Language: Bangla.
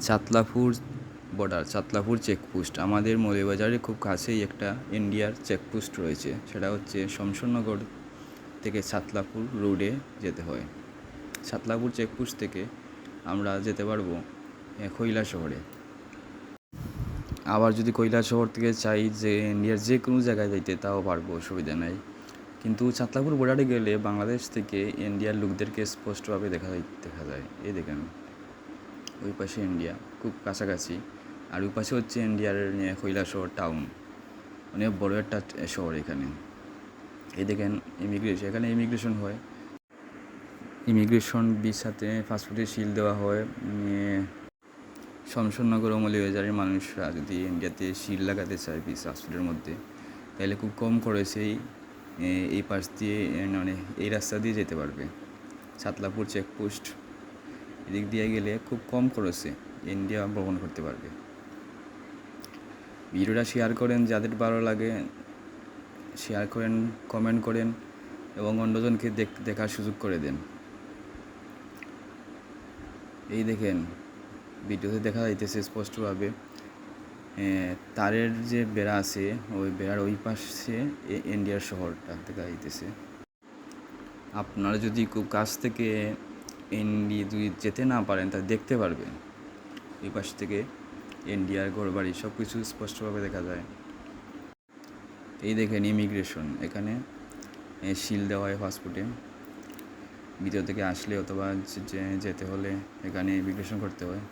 Chatlapur border, Chatlapur checkpost. আমাদের মৌলভীবাজারে খুব কাছেই একটা ইন্ডিয়ার চেকপোস্ট রয়েছে, সেটা হচ্ছে শমশেরনগর থেকে চাতলাপুর রোডে যেতে হয়। চাতলাপুর চেকপোস্ট থেকে আমরা যেতে পারবো কৈলাসহরে। আবার যদি কৈলাসহর থেকে চাই যে ইন্ডিয়ার যে কোনো জায়গায় যাইতে, তাও পারবো, অসুবিধা নাই। কিন্তু চাতলাপুর বর্ডারে গেলে বাংলাদেশ থেকে ইন্ডিয়ার লোকদেরকে স্পষ্টভাবে দেখা যায়। এই দেখেন, ওই পাশে ইন্ডিয়া খুব কাছাকাছি, আর ওই পাশে হচ্ছে ইন্ডিয়ার কৈলাসহর টাউন, অনেক বড় একটা শহর এখানে। এই দেখেন ইমিগ্রেশন, এখানে ইমিগ্রেশন হয়, ইমিগ্রেশন ভিসাতে পাসপোর্টের সিল দেওয়া হয়। শমশেরনগর ও মৌলভীবাজারের মানুষরা যদি ইন্ডিয়াতে সিল লাগাতে চায় পাসপোর্টের মধ্যে, তাহলে খুব কম খরচেই এই পাশ দিয়ে, মানে এই রাস্তা দিয়ে যেতে পারবে। চাতলাপুর চেকপোস্ট এদিক দিয়ে গেলে খুব কম খরচে ইন্ডিয়া ভ্রমণ করতে পারবে। ভিডিওটা শেয়ার করেন, যাদের ভালো লাগে শেয়ার করেন, কমেন্ট করেন এবং অন্যজনকে দেখার সুযোগ করে দেন। এই দেখেন ভিডিওতে দেখা যাইতেছে স্পষ্টভাবে তারের যে বেড়া আছে, ওই বেড়ার ওই পাশে ইন্ডিয়ার শহরটা দেখা যাইতেছে। আপনারা যদি খুব কাছ থেকে ইন্ডিয়া যদি যেতে না পারেন, তা দেখতে পারবেন। এই পাশ থেকে ইন্ডিয়ার ঘরবাড়ি সব কিছু স্পষ্টভাবে দেখা যায়। এই দেখেন ইমিগ্রেশন, এখানে সিল দেওয়া হয় পাসপোর্টে। ভিতর থেকে আসলে অথবা যেতে হলে এখানে ইমিগ্রেশন করতে হয়।